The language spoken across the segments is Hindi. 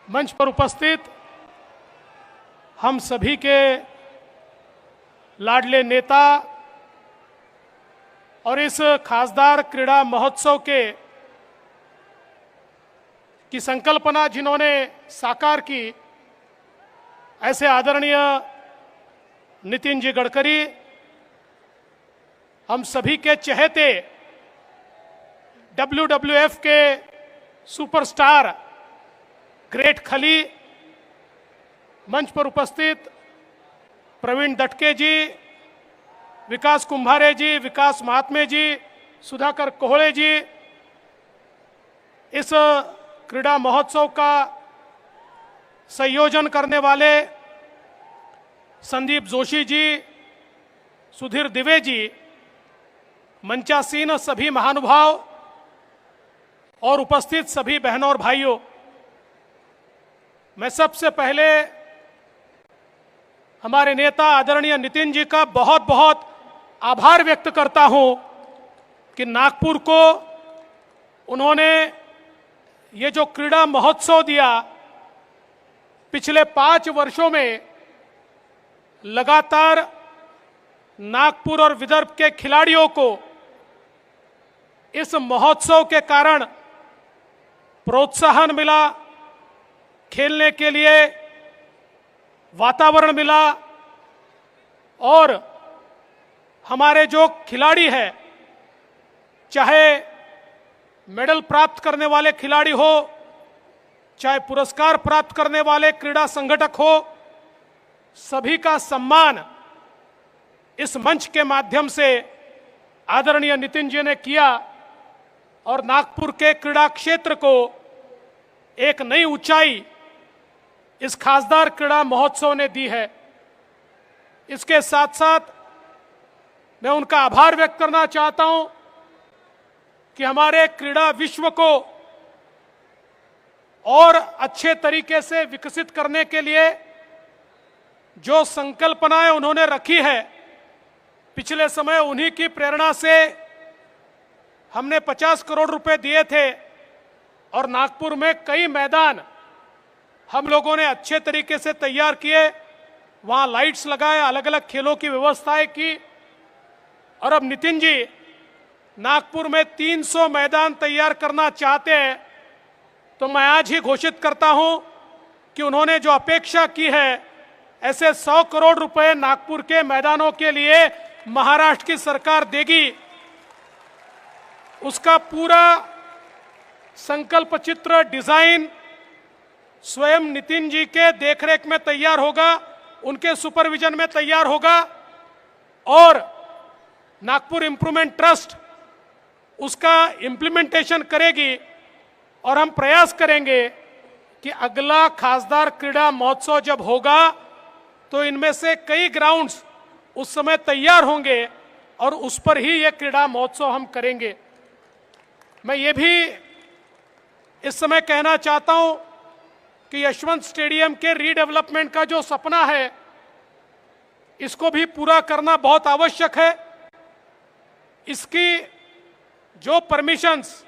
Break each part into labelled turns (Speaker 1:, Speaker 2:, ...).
Speaker 1: मंच पर उपस्थित हम सभी के लाडले नेता और इस खासदार क्रीड़ा महोत्सव की संकल्पना जिन्होंने साकार की, ऐसे आदरणीय नितिन जी गडकरी, हम सभी के चहेते WWF के सुपरस्टार ग्रेट खली, मंच पर उपस्थित प्रवीण दटके जी, विकास कुंभारे जी, विकास महात्मे जी, सुधाकर कोहले जी, इस क्रीड़ा महोत्सव का संयोजन करने वाले संदीप जोशी जी, सुधीर दिवे जी, मंचासीन सभी महानुभाव और उपस्थित सभी बहनों और भाइयों, मैं सबसे पहले हमारे नेता आदरणीय नितिन जी का बहुत बहुत आभार व्यक्त करता हूं कि नागपुर को उन्होंने ये जो क्रीड़ा महोत्सव दिया, पिछले 5 वर्षों में लगातार नागपुर और विदर्भ के खिलाड़ियों को इस महोत्सव के कारण प्रोत्साहन मिला, खेलने के लिए वातावरण मिला और हमारे जो खिलाड़ी हैं, चाहे मेडल प्राप्त करने वाले खिलाड़ी हो, चाहे पुरस्कार प्राप्त करने वाले क्रीड़ा संगठक हो, सभी का सम्मान इस मंच के माध्यम से आदरणीय नितिन जी ने किया और नागपुर के क्रीड़ा क्षेत्र को एक नई ऊंचाई इस खासदार क्रीड़ा महोत्सव ने दी है। इसके साथ साथ मैं उनका आभार व्यक्त करना चाहता हूं कि हमारे क्रीड़ा विश्व को और अच्छे तरीके से विकसित करने के लिए जो संकल्पनाएं उन्होंने रखी है, पिछले समय उन्हीं की प्रेरणा से हमने 50 करोड़ रुपए दिए थे और नागपुर में कई मैदान हम लोगों ने अच्छे तरीके से तैयार किए, वहां लाइट्स लगाए, अलग अलग खेलों की व्यवस्थाएं की और अब नितिन जी नागपुर में 300 मैदान तैयार करना चाहते हैं। तो मैं आज ही घोषित करता हूं कि उन्होंने जो अपेक्षा की है, ऐसे 100 करोड़ रुपए नागपुर के मैदानों के लिए महाराष्ट्र की सरकार देगी। उसका पूरा संकल्प चित्र, डिजाइन स्वयं नितिन जी के देखरेख में तैयार होगा, उनके सुपरविजन में तैयार होगा और नागपुर इंप्रूवमेंट ट्रस्ट उसका इंप्लीमेंटेशन करेगी और हम प्रयास करेंगे कि अगला खासदार क्रीड़ा महोत्सव जब होगा तो इनमें से कई ग्राउंड्स उस समय तैयार होंगे और उस पर ही यह क्रीड़ा महोत्सव हम करेंगे। मैं ये भी इस समय कहना चाहता हूं कि यशवंत स्टेडियम के रीडेवलपमेंट का जो सपना है, इसको भी पूरा करना बहुत आवश्यक है। इसकी जो परमिशंस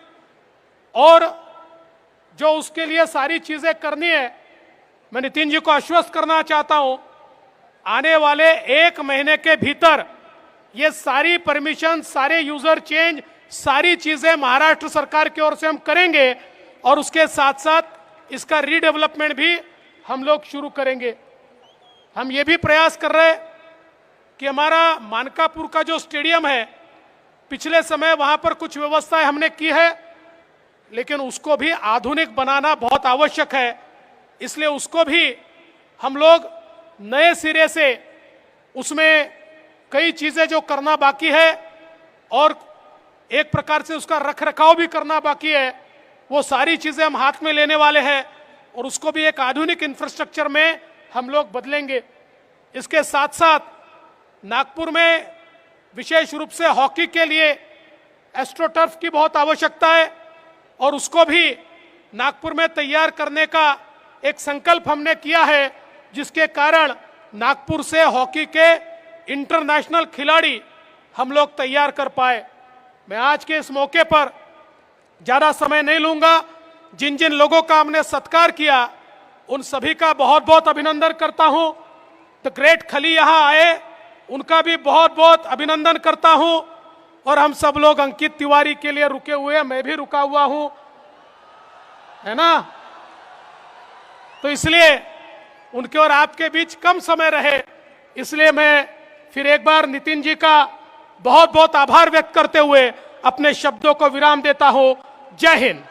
Speaker 1: और जो उसके लिए सारी चीजें करनी है, मैं नितिन जी को आश्वस्त करना चाहता हूं, आने वाले 1 महीने के भीतर ये सारी परमिशन, सारे यूजर चेंज, सारी चीजें महाराष्ट्र सरकार की ओर से हम करेंगे और उसके साथ साथ इसका रीडेवलपमेंट भी हम लोग शुरू करेंगे। हम ये भी प्रयास कर रहे हैं कि हमारा मानकापुर का जो स्टेडियम है, पिछले समय वहां पर कुछ व्यवस्थाएं हमने की है, लेकिन उसको भी आधुनिक बनाना बहुत आवश्यक है। इसलिए उसको भी हम लोग नए सिरे से, उसमें कई चीजें जो करना बाकी है और एक प्रकार से उसका रखरखाव भी करना बाकी है, वो सारी चीजें हम हाथ में लेने वाले हैं और उसको भी एक आधुनिक इंफ्रास्ट्रक्चर में हम लोग बदलेंगे। इसके साथ साथ नागपुर में विशेष रूप से हॉकी के लिए एस्ट्रोटर्फ की बहुत आवश्यकता है और उसको भी नागपुर में तैयार करने का एक संकल्प हमने किया है, जिसके कारण नागपुर से हॉकी के इंटरनेशनल खिलाड़ी हम लोग तैयार कर पाए। मैं आज के इस मौके पर ज्यादा समय नहीं लूंगा। जिन जिन लोगों का हमने सत्कार किया, उन सभी का बहुत बहुत अभिनंदन करता हूं। द ग्रेट खली यहां आए, उनका भी बहुत बहुत अभिनंदन करता हूं। और हम सब लोग अंकित तिवारी के लिए रुके हुए हैं, मैं भी रुका हुआ हूं, है ना। तो इसलिए उनके और आपके बीच कम समय रहे, इसलिए मैं फिर एक बार नितिन जी का बहुत बहुत आभार व्यक्त करते हुए अपने शब्दों को विराम देता हूं। जय हिंद।